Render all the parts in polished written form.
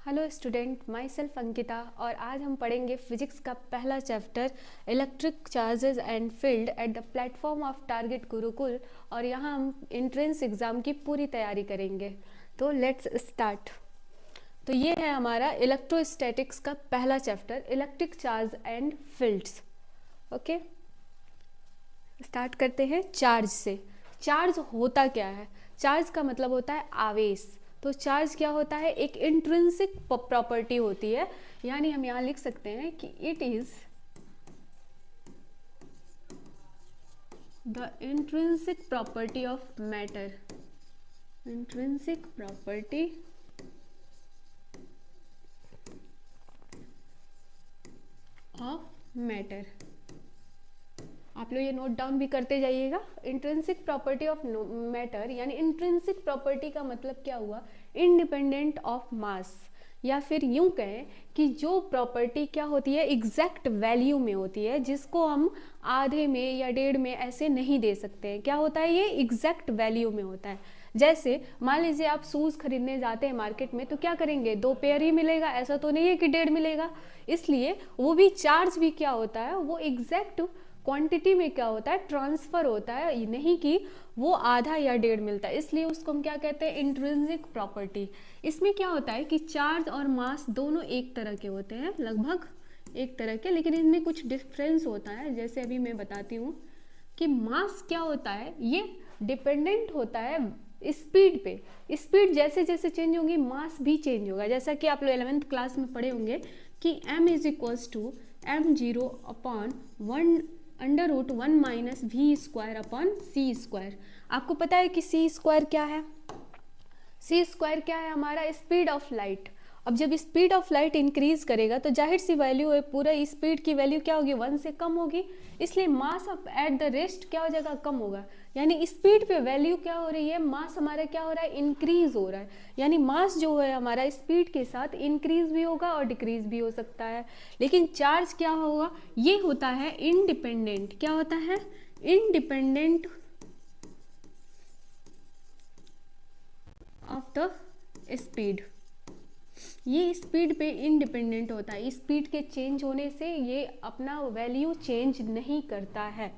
Hello student, my self Ankita और आज हम पढ़ेंगे फिजिक्स का पहला chapter electric charges and field at the platform of target Gurukul. और यहाँ हम एंट्रेंस एग्ज़ाम की पूरी तैयारी करेंगे। तो लेट्स स्टार्ट। तो ये है हमारा इलेक्ट्रोस्टैटिक्स का पहला chapter electric charge and fields. Okay, start करते हैं चार्ज से। चार्ज होता क्या है? चार्ज का मतलब होता है आवेश। तो चार्ज क्या होता है? एक इंट्रिंसिक प्रॉपर्टी होती है, यानी हम यहाँ लिख सकते हैं कि it is the intrinsic property of matter. Intrinsic property of matter. आप लोग ये नोट डाउन भी करते जाइएगा। इंट्रिंसिक प्रॉपर्टी ऑफ मैटर, यानी इंट्रिंसिक प्रॉपर्टी का मतलब क्या हुआ? इंडिपेंडेंट ऑफ मास, या फिर यूं कहें कि जो प्रॉपर्टी क्या होती है, एग्जैक्ट वैल्यू में होती है, जिसको हम आधे में या डेढ़ में ऐसे नहीं दे सकते हैं। क्या होता है? ये एग्जैक्ट वैल्यू में होता है। जैसे मान लीजिए आप शूज़ खरीदने जाते हैं मार्केट में, तो क्या करेंगे? 2 पेयर ही मिलेगा, ऐसा तो नहीं है कि 1.5 मिलेगा। इसलिए वो भी चार्ज भी क्या होता है, वो एग्जैक्ट क्वांटिटी में क्या होता है, ट्रांसफर होता है, नहीं कि वो आधा या 1.5 मिलता है। इसलिए उसको हम क्या कहते हैं? Intrinsic property. इसमें क्या होता है कि चार्ज और मास दोनों एक तरह के होते हैं, लगभग एक तरह के, लेकिन इनमें कुछ डिफरेंस होता है। जैसे अभी मैं बताती हूँ कि मास क्या होता है, ये डिपेंडेंट होता है स्पीड पे। स्पीड जैसे जैसे चेंज होगी, मास भी चेंज होगा। जैसा कि आप लोग 11th क्लास में पढ़े होंगे कि m is equals to m0 upon 1/√1 minus v square upon c square. आपको पता है कि सी स्क्वायर क्या है? सी स्क्वायर क्या है? हमारा स्पीड ऑफ लाइट। अब जब स्पीड ऑफ लाइट इंक्रीज करेगा तो जाहिर सी वैल्यू है, पूरा स्पीड की वैल्यू क्या होगी? 1 से कम होगी। इसलिए mass of at the rest क्या हो जाएगा? कम होगा। यानी स्पीड पे वैल्यू क्या हो रही है? मास हमारा क्या हो रहा है? इंक्रीज हो रहा है। यानी मास जो है हमारा स्पीड के साथ इंक्रीज भी होगा और डिक्रीज भी हो सकता है। लेकिन चार्ज क्या होगा? ये होता है इंडिपेंडेंट। क्या होता है? Independent of the speed. ये स्पीड पे इंडिपेंडेंट होता है। स्पीड के चेंज होने से ये अपना वैल्यू चेंज नहीं करता है।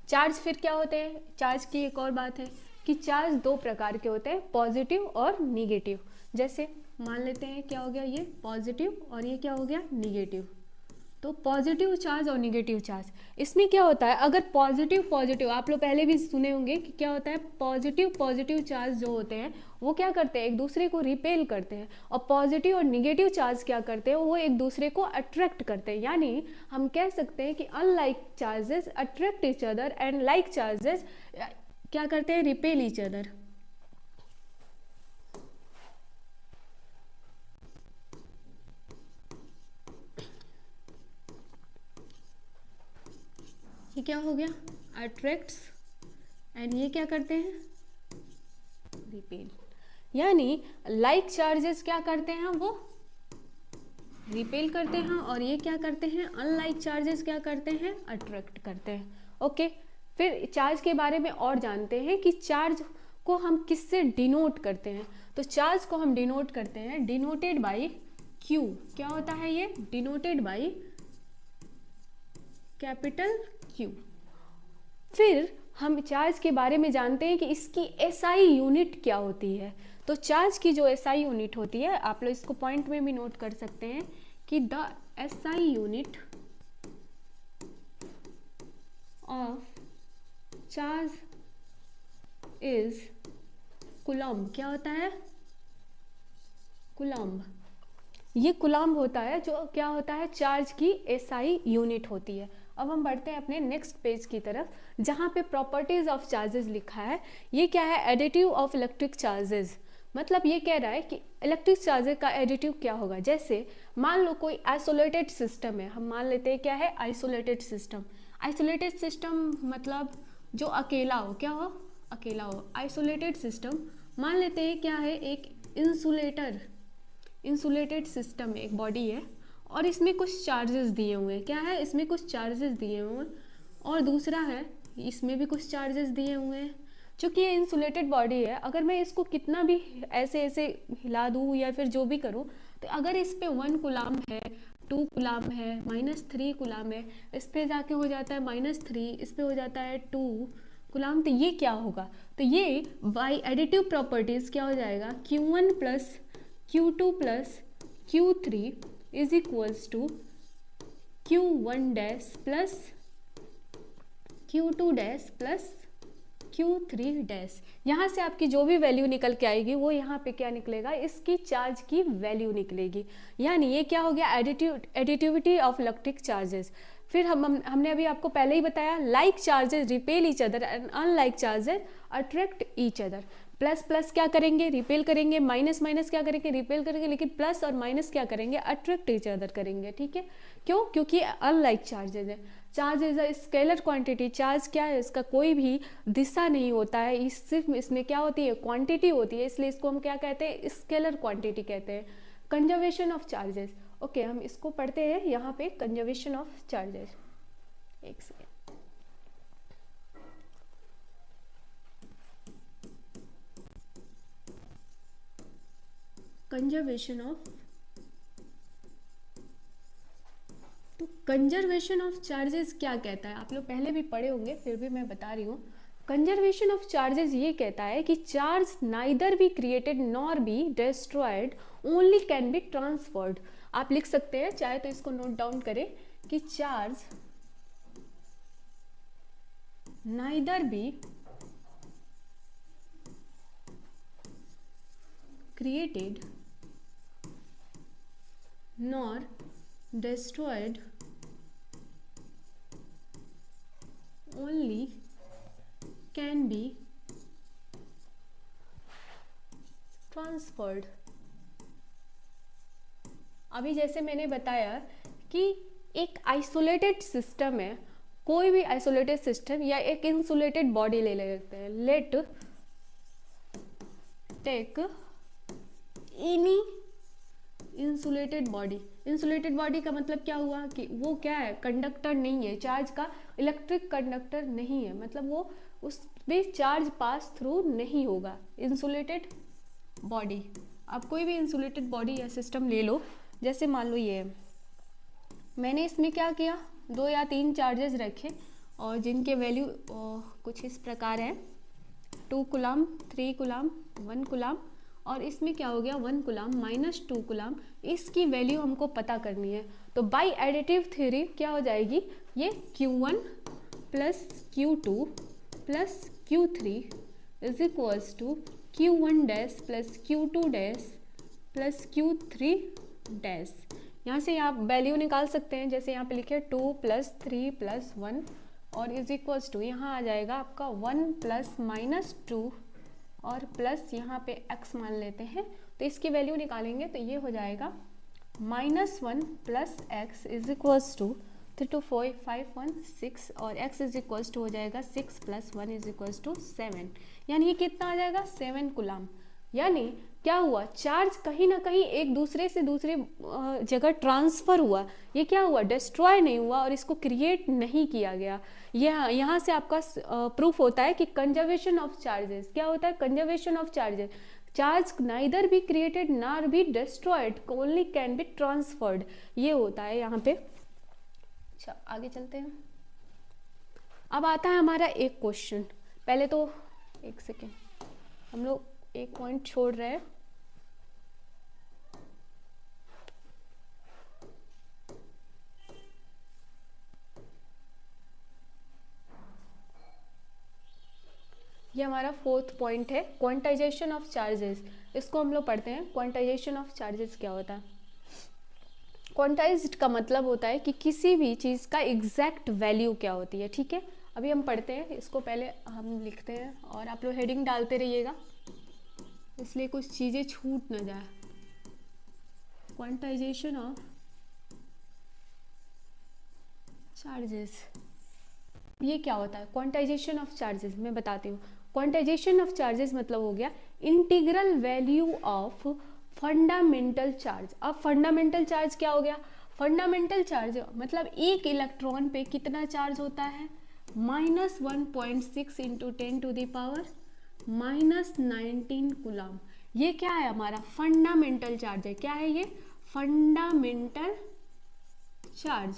चार्ज फिर क्या होते हैं? चार्ज की एक और बात है कि चार्ज 2 प्रकार के होते हैं, पॉजिटिव और निगेटिव। जैसे मान लेते हैं क्या हो गया, ये पॉजिटिव और ये क्या हो गया, निगेटिव। तो पॉजिटिव चार्ज और निगेटिव चार्ज, इसमें क्या होता है? अगर पॉजिटिव आप लोग पहले भी सुने होंगे कि क्या होता है, पॉजिटिव चार्ज जो होते हैं वो क्या करते हैं? एक दूसरे को रिपेल करते हैं। और पॉजिटिव और निगेटिव चार्ज क्या करते हैं? वो एक दूसरे को अट्रैक्ट करते हैं। यानी हम कह सकते हैं कि unlike charges attract each other and like charges क्या करते हैं? Repel each other. ये क्या हो गया? अट्रैक्ट्स, एंड ये क्या करते हैं? रिपेल। यानी लाइक चार्जेस क्या करते हैं? वो रिपेल करते हैं, और ये क्या करते हैं? अनलाइक चार्जेस क्या करते हैं? अट्रैक्ट करते हैं। ओके, फिर चार्ज के बारे में और जानते हैं कि चार्ज को हम किससे डिनोट करते हैं। तो चार्ज को हम डिनोट करते हैं डिनोटेड बाय क्यू। क्या होता है ये? Denoted by capital Q. फिर हम चार्ज के बारे में जानते हैं कि इसकी एसआई यूनिट क्या होती है। तो चार्ज की जो एसआई यूनिट होती है, आप लोग इसको पॉइंट में भी नोट कर सकते हैं कि the SI unit of charge is coulomb. क्या होता है? कूलम्ब। ये कूलम्ब होता है, जो क्या होता है? चार्ज की एसआई यूनिट होती है। अब हम बढ़ते हैं अपने नेक्स्ट पेज की तरफ, जहाँ पे प्रॉपर्टीज ऑफ चार्जेस लिखा है। ये क्या है? Additive of electric charges. मतलब ये कह रहा है कि इलेक्ट्रिक चार्जेस का एडिटिव क्या होगा। जैसे मान लो कोई आइसोलेटेड सिस्टम है, हम मान लेते हैं क्या है? Isolated system. आइसोलेटेड सिस्टम मतलब जो अकेला हो। क्या हो? अकेला हो। आइसोलेटेड सिस्टम मान लेते हैं क्या है? एक इंसुलेटेड सिस्टम है, एक बॉडी है, और इसमें कुछ चार्जेस दिए हुए हैं। क्या है? इसमें कुछ चार्जेस दिए हुए हैं। और दूसरा है, इसमें भी कुछ चार्जेस दिए हुए हैं। चूँकि ये इंसुलेटेड बॉडी है, अगर मैं इसको कितना भी ऐसे ऐसे हिला दूँ या फिर जो भी करूँ, तो अगर इस पे 1 कूलाम है, 2 कूलाम है, -3 कूलाम है, इस पे जाके हो जाता है -3, इस पे हो जाता है 2 कूलाम, तो ये क्या होगा? तो ये बाय एडिटिव प्रॉपर्टीज क्या हो जाएगा, Q1 plus Q2 plus Q3 is equals to Q1 dash plus Q2 dash plus Q3 dash. यहाँ से आपकी जो भी वैल्यू निकल के आएगी वो यहाँ पे क्या निकलेगा, इसकी चार्ज की वैल्यू निकलेगी। यानी ये क्या हो गया, एडिटिविटी ऑफ इलेक्ट्रिक चार्जेस। फिर हमने अभी आपको पहले ही बताया, like charges repel each other and unlike charges attract each other. Plus plus क्या करेंगे, रिपेल करेंगे, माइनस माइनस क्या करेंगे, रिपेल करेंगे, लेकिन प्लस और माइनस क्या करेंगे, अट्रैक्ट ईच अदर करेंगे। ठीक है, क्यों? क्योंकि अनलाइक चार्जेस है। Charge is a scalar quantity. Charge क्या है, इसका कोई भी दिशा नहीं होता है, सिर्फ इसमें क्या होती है, क्वांटिटी होती है, इसलिए इसको हम क्या कहते हैं, स्केलर क्वांटिटी कहते हैं। कंजर्वेशन ऑफ चार्जेस, ओके हम इसको पढ़ते हैं यहाँ पे, कंजर्वेशन ऑफ चार्जेस। एक सेकेंड, कंजर्वेशन ऑफ, तो कंजर्वेशन ऑफ चार्जेस क्या कहता है, आप लोग पहले भी पढ़े होंगे, फिर भी मैं बता रही हूँ। कंजर्वेशन ऑफ चार्जेस ये कहता है कि charge neither be created nor be destroyed, only can be transferred. आप लिख सकते हैं, चाहे तो इसको नोट डाउन करें कि charge neither be created nor destroyed, only can be transferred। अभी जैसे मैंने बताया कि एक आइसोलेटेड सिस्टम है, कोई भी आइसोलेटेड सिस्टम या एक इंसुलेटेड बॉडी ले लेते हैं, let take any insulated body. Insulated body का मतलब क्या हुआ कि वो क्या है, कंडक्टर नहीं है, चार्ज का इलेक्ट्रिक कंडक्टर नहीं है, मतलब वो उसमें चार्ज पास थ्रू नहीं होगा, इंसुलेटेड बॉडी। आप कोई भी इंसुलेटेड बॉडी या सिस्टम ले लो, जैसे मान लो ये मैंने इसमें क्या किया, 2 या 3 चार्जेस रखे और जिनके वैल्यू कुछ इस प्रकार है, 2 कूलाम, 3 कूलाम, 1 कूलाम, और इसमें क्या हो गया, 1 कूलाम माइनस 2 कूलाम, इसकी वैल्यू हमको पता करनी है। तो बाय एडिटिव थ्योरी क्या हो जाएगी, ये Q1 plus Q2 plus Q3 is equals to Q1 dash plus Q2 dash plus Q3 dash. यहाँ से आप वैल्यू निकाल सकते हैं, जैसे यहाँ पे लिखे 2 प्लस 3 प्लस 1 और इज इक्वल्स टू यहाँ आ जाएगा आपका 1 प्लस माइनस 2 और प्लस यहाँ पे x मान लेते हैं, तो इसकी वैल्यू निकालेंगे तो ये हो जाएगा -1 plus x is equals to 3 2 4 5 1 6 और x इज इक्वल्स टू हो जाएगा 6 प्लस 1 इज इक्वल्स टू 7, यानी ये कितना आ जाएगा, 7 कूलाम। यानी क्या हुआ, चार्ज कहीं ना कहीं एक दूसरे से दूसरे जगह ट्रांसफर हुआ, ये क्या हुआ, डिस्ट्रॉय नहीं हुआ और इसको क्रिएट नहीं किया गया। यहाँ से आपका प्रूफ होता है कि कंजर्वेशन ऑफ चार्जेस क्या होता है, conservation of charges, charge neither be created nor be destroyed, only can be transferred, ये होता है यहाँ पे। अच्छा आगे चलते हैं। अब आता है हमारा एक क्वेश्चन, पहले तो एक सेकेंड, हम लोग एक पॉइंट छोड़ रहे हैं। ये हमारा 4th पॉइंट है, क्वांटाइजेशन ऑफ चार्जेस। इसको हम लोग पढ़ते हैं, क्वांटाइजेशन ऑफ चार्जेस क्या होता है। क्वांटाइज्ड का मतलब होता है कि किसी भी चीज़ का एग्जैक्ट वैल्यू क्या होती है। ठीक है, अभी हम पढ़ते हैं इसको, पहले हम लिखते हैं और आप लोग हेडिंग डालते रहिएगा, इसलिए कुछ चीज़ें छूट ना जाए। क्वांटाइजेशन ऑफ चार्जेस, ये क्या होता है क्वांटाइजेशन ऑफ चार्जेस, मैं बताती हूँ। क्वांटाइजेशन ऑफ चार्जेस मतलब हो गया integral value of fundamental charge. अब फंडामेंटल चार्ज क्या हो गया, फंडामेंटल चार्ज मतलब एक इलेक्ट्रॉन पे कितना चार्ज होता है, -1.6 × 10⁻⁻⁴ -19 कूलम। ये क्या है हमारा फंडामेंटल चार्ज है। क्या है ये? Fundamental charge.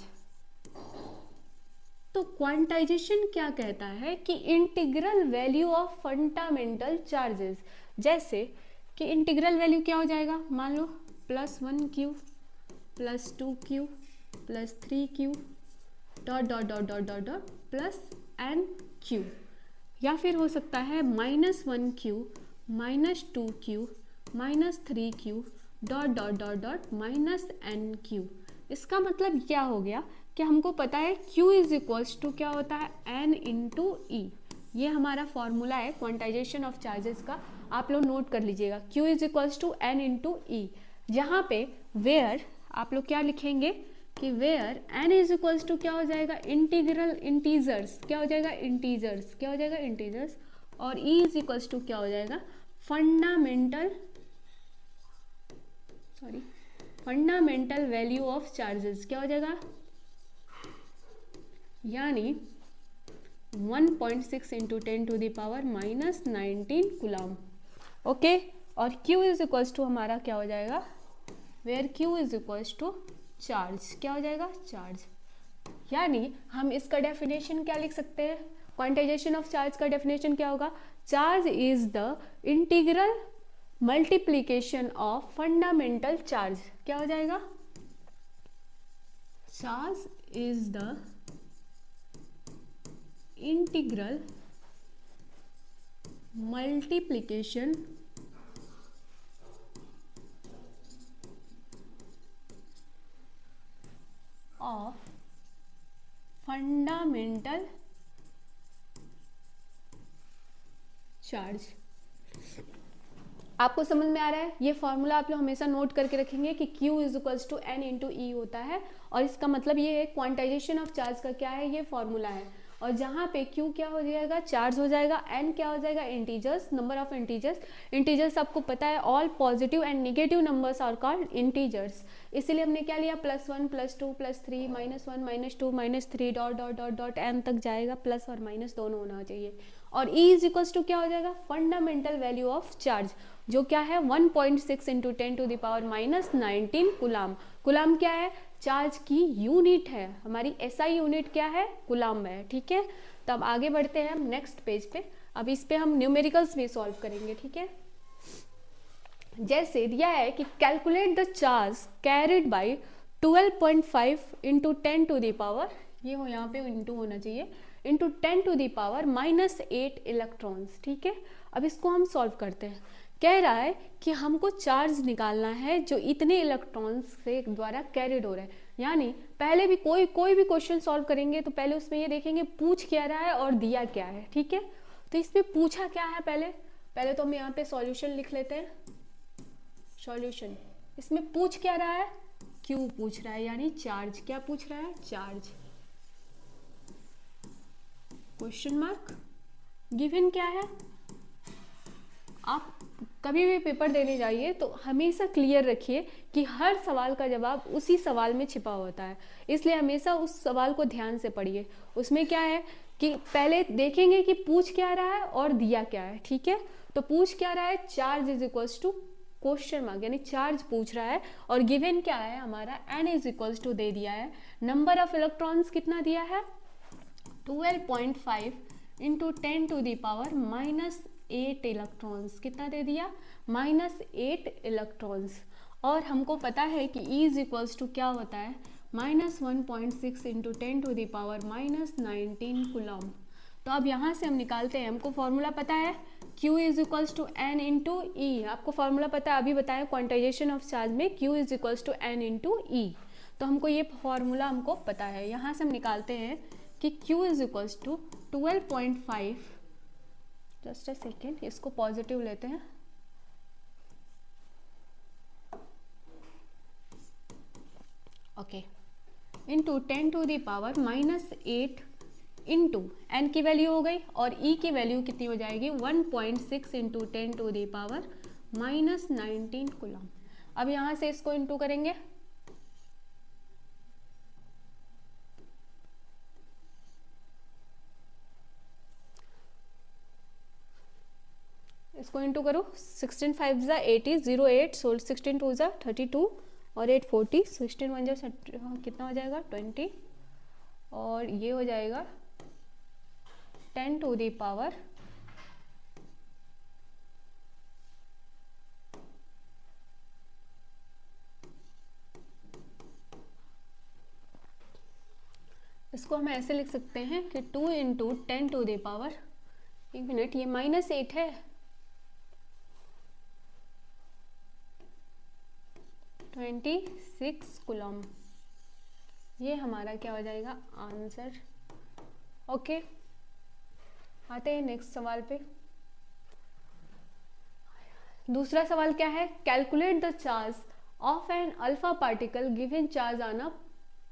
तो क्वांटाइजेशन क्या कहता है कि integral value of fundamental charges, जैसे कि इंटीग्रल वैल्यू क्या हो जाएगा, मान लो +1Q +2Q +3Q dot dot dot dot dot dot +NQ, या फिर हो सकता है -1Q -2Q -3Q dot dot dot dot -NQ। इसका मतलब क्या हो गया कि हमको पता है Q इज इक्वल्स टू क्या होता है, N इंटू E। ये हमारा फॉर्मूला है क्वांटाइजेशन ऑफ चार्जेस का, आप लोग नोट कर लीजिएगा। Q is equals to N into E, जहाँ पे वेयर आप लोग क्या लिखेंगे कि where N is equals to क्या हो जाएगा, इंटीग्रल इंटीजर्स, क्या हो जाएगा इंटीजर्स, क्या हो जाएगा इंटीजर्स, और E इज इक्वल्स टू क्या हो जाएगा फंडामेंटल वैल्यू ऑफ चार्जेस, क्या हो जाएगा, यानी 1.6 इंटू 10⁻⁻19 कूलम। ओके, और Q इज इक्वल्स टू हमारा क्या हो जाएगा, where Q is equals to charge, क्या हो जाएगा चार्ज। यानी हम इसका डेफिनेशन क्या लिख सकते हैं, क्वांटाइजेशन ऑफ चार्ज का डेफिनेशन क्या होगा, charge is the integral multiplication of fundamental charge, क्या हो जाएगा, charge is the integral multiplication of fundamental charge. आपको समझ में आ रहा है? ये फॉर्मूला आप लोग हमेशा नोट करके रखेंगे कि Q is equals to N into E होता है, और इसका मतलब ये है क्वांटाइजेशन ऑफ चार्ज का क्या है, ये फॉर्मूला है। और जहाँ पे Q क्या हो जाएगा, चार्ज हो जाएगा, N क्या हो जाएगा, integers, number of integers. Integers आपको पता है all positive and negative numbers are called integers, इसीलिए हमने क्या लिया +1 +2 +3 -1 -2 -3 dot dot dot dot N तक जाएगा, प्लस और माइनस दोनों होना चाहिए। और E इज इक्वल्स टू क्या हो जाएगा, फंडामेंटल वैल्यू ऑफ चार्ज, जो क्या है 1.6 इंटू 10⁻⁻19 कूलम। कूलम क्या है, चार्ज की यूनिट है, हमारी एसआई यूनिट क्या है, कूलम है। ठीक है, तो अब आगे बढ़ते हैं हम नेक्स्ट पेज पे। अब इस पे हम न्यूमेरिकल्स भी सॉल्व करेंगे। ठीक है, जैसे दिया है कि calculate the charge carried by 12.5 into 10⁻, ये हो यहाँ पे इंटू होना चाहिए, इंटू 10⁻⁻8 इलेक्ट्रॉन्स। ठीक है, अब इसको हम सॉल्व करते हैं। कह रहा है कि हमको चार्ज निकालना है जो इतने इलेक्ट्रॉन्स से द्वारा कैरिड हो रहा है। यानी पहले भी कोई भी क्वेश्चन सॉल्व करेंगे तो पहले उसमें ये देखेंगे पूछ क्या रहा है और दिया क्या है। ठीक है, तो इसमें पूछा क्या है, पहले तो हम यहाँ पे सॉल्यूशन लिख लेते हैं। सॉल्यूशन, इसमें पूछ क्या रहा है, क्यू पूछ रहा है, यानी चार्ज। क्या पूछ रहा है, चार्ज। Question mark. गिवन क्या है, आप कभी भी पेपर देने जाइए तो हमेशा क्लियर रखिए कि हर सवाल का जवाब उसी सवाल में छिपा होता है, इसलिए हमेशा उस सवाल को ध्यान से पढ़िए। उसमें क्या है कि पहले देखेंगे कि पूछ क्या रहा है और दिया क्या है। ठीक है, तो पूछ क्या रहा है, charge is equals to question mark, यानी चार्ज पूछ रहा है, और गिवन क्या है हमारा, n इज इक्वल्स टू दे दिया है, नंबर ऑफ इलेक्ट्रॉन्स कितना दिया है 12.5 इंटू 10⁻⁻8 इलेक्ट्रॉन्स, कितना दे दिया, -8 इलेक्ट्रॉन्स। और हमको पता है कि E इज इक्वल्स टू क्या होता है, -1.6 इंटू 10⁻⁻19 कूलम। तो अब यहाँ से हम निकालते हैं, हमको फॉर्मूला पता है Q is equals to N into E, आपको फॉर्मूला पता है, अभी बताया क्वांटाइजेशन ऑफ चार्ज में Q is equals to N into E, तो हमको ये फॉर्मूला हमको पता है। यहाँ से हम निकालते हैं कि Q is equals to 12.5, just a second, इसको पॉजिटिव लेते हैं, ओके, इंटू 10⁻⁻8 इंटू एन की वैल्यू हो गई, और ई की वैल्यू कितनी हो जाएगी 1.6 इंटू 10⁻⁻19 कूलम। अब यहाँ से इसको इंटू करेंगे, इसको इंटू करो, 16 5 ज़ा 80, 0 8, 16 2 ज़ा 32 और 8 40, 16 1 ज़ा कितना हो जाएगा 20 और ये हो जाएगा 10 टू दी पावर इसको हम ऐसे लिख सकते हैं कि 2 इंटू 10 टू दी पावर, एक मिनट, ये -8 है, 26 कूलम, ये हमारा क्या हो जाएगा आंसर। ओके, आते हैं नेक्स्ट सवाल पे। दूसरा सवाल क्या है, calculate the charge of an alpha particle given charge on a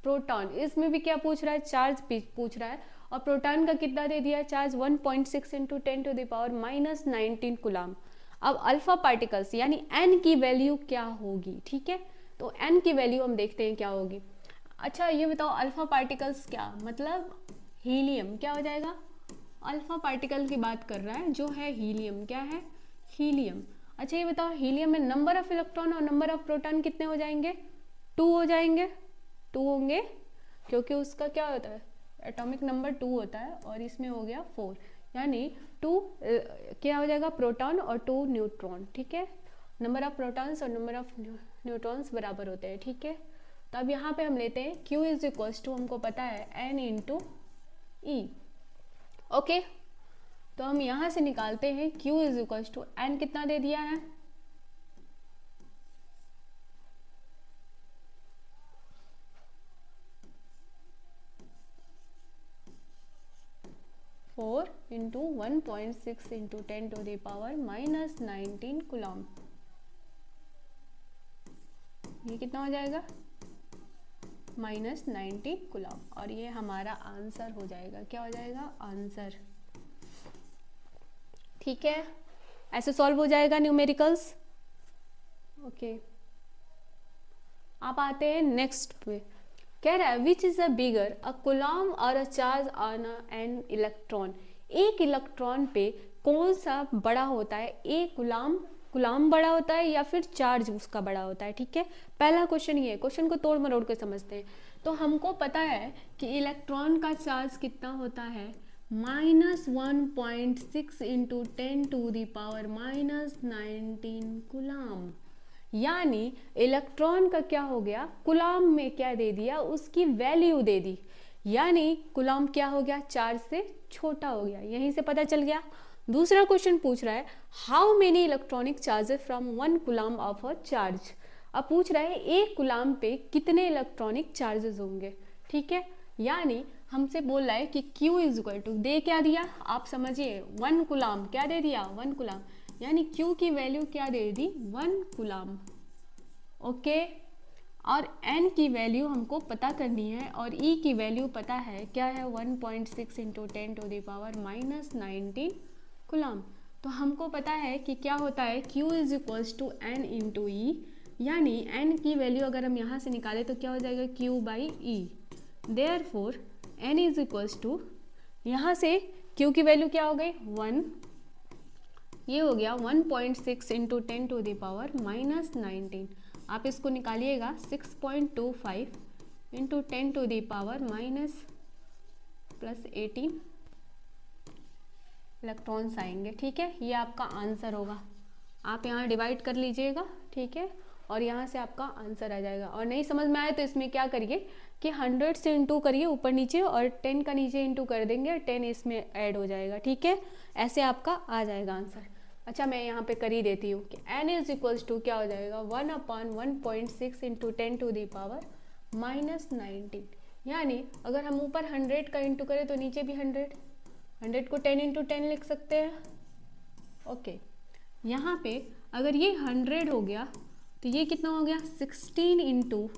proton. इसमें भी क्या पूछ रहा है, चार्ज पूछ रहा है, और प्रोटॉन का कितना दे दिया charge 1.6 into 10 to the power -19 coulomb. अब अल्फा पार्टिकल्स यानी एन की वैल्यू क्या होगी, ठीक है, तो एन की वैल्यू हम देखते हैं क्या होगी। अच्छा ये बताओ अल्फा पार्टिकल्स क्या मतलब, हीलियम क्या हो जाएगा, अल्फा पार्टिकल की बात कर रहा है जो है हीलियम, क्या है हीलियम। अच्छा ये बताओ हीलियम में नंबर ऑफ इलेक्ट्रॉन और नंबर ऑफ प्रोटॉन कितने हो जाएंगे, 2 हो जाएंगे, 2 होंगे, क्योंकि उसका क्या होता है एटॉमिक नंबर 2 होता है, और इसमें हो गया 4, यानी 2 क्या हो जाएगा प्रोटॉन और 2 न्यूट्रॉन, ठीक है, नंबर ऑफ प्रोटॉन्स और नंबर ऑफ न्यूट्रॉन्स बराबर होते हैं, ठीक है। तो अब यहाँ पे हम लेते हैं Q इज इक्वल्स टू, हमको पता है N इंटू ई, ओके, तो हम यहाँ से निकालते हैं Q is equals to N कितना दे दिया है 4 into 1.6 into 10 to the power -19 coulomb, ये कितना हो जाएगा -19 कूलम, और ये हमारा आंसर हो जाएगा, क्या हो जाएगा आंसर, ठीक है। ऐसे सॉल्व हो जाएगा न्यूमेरिकल्स, ओके। आप आते हैं नेक्स्ट पे, कह रहा है which is a bigger a coulomb और a charge on an electron. एक इलेक्ट्रॉन पे कौन सा बड़ा होता है, एक कूलम बड़ा होता है या फिर चार्ज उसका बड़ा होता है, ठीक है। पहला क्वेश्चन ये है, क्वेश्चन को तोड़ मरोड़ के समझते हैं। तो हमको पता है कि इलेक्ट्रॉन का चार्ज कितना होता है -1.6 into 10 to the power -19 coulomb, यानी इलेक्ट्रॉन का क्या हो गया कूलम में क्या दे दिया उसकी वैल्यू दे दी, यानी कूलम क्या हो गया चार्ज से छोटा हो गया, यहीं से पता चल गया। दूसरा क्वेश्चन पूछ रहा है how many electronic charges from 1 coulomb of a charge. अब पूछ रहा है एक कूलम पे कितने इलेक्ट्रॉनिक चार्जेस होंगे, ठीक है, यानी हमसे बोल रहा है कि Q इज इक्वल टू, दे क्या दिया आप समझिए 1 कूलम, क्या दे दिया 1 कूलम, यानी Q की वैल्यू क्या दे दी 1 कूलम, ओके। और N की वैल्यू हमको पता करनी है और E की वैल्यू पता है क्या है 1.6 into 10 to the power -19 coulomb. तो हमको पता है कि क्या होता है Q is equals to N into E, यानी N की वैल्यू अगर हम यहाँ से निकालें तो क्या हो जाएगा Q by E, therefore N is equals to, यहाँ से Q की वैल्यू क्या हो गई 1, ये हो गया 1.6 इंटू 10 टू द पावर -19, आप इसको निकालिएगा 6.25 into 10 to the power +18 electrons आएंगे, ठीक है, ये आपका आंसर होगा। आप यहाँ डिवाइड कर लीजिएगा, ठीक है, और यहाँ से आपका आंसर आ जाएगा। और नहीं समझ में आए तो इसमें क्या करिए कि 100 से इंटू करिए ऊपर नीचे, और 10 का नीचे इंटू कर देंगे, 10 इसमें ऐड हो जाएगा, ठीक है, ऐसे आपका आ जाएगा आंसर। अच्छा मैं यहाँ पे कर ही देती हूँ कि N इज इक्वल्स टू क्या हो जाएगा 1/1.6 इंटू 10 टू द पावर -19, यानी अगर हम ऊपर 100 का इंटू करें तो नीचे भी 100 को 10 इंटू 10 लिख सकते हैं, ओके। यहाँ पे अगर ये 100 हो गया तो ये कितना हो गया 16 इंटू,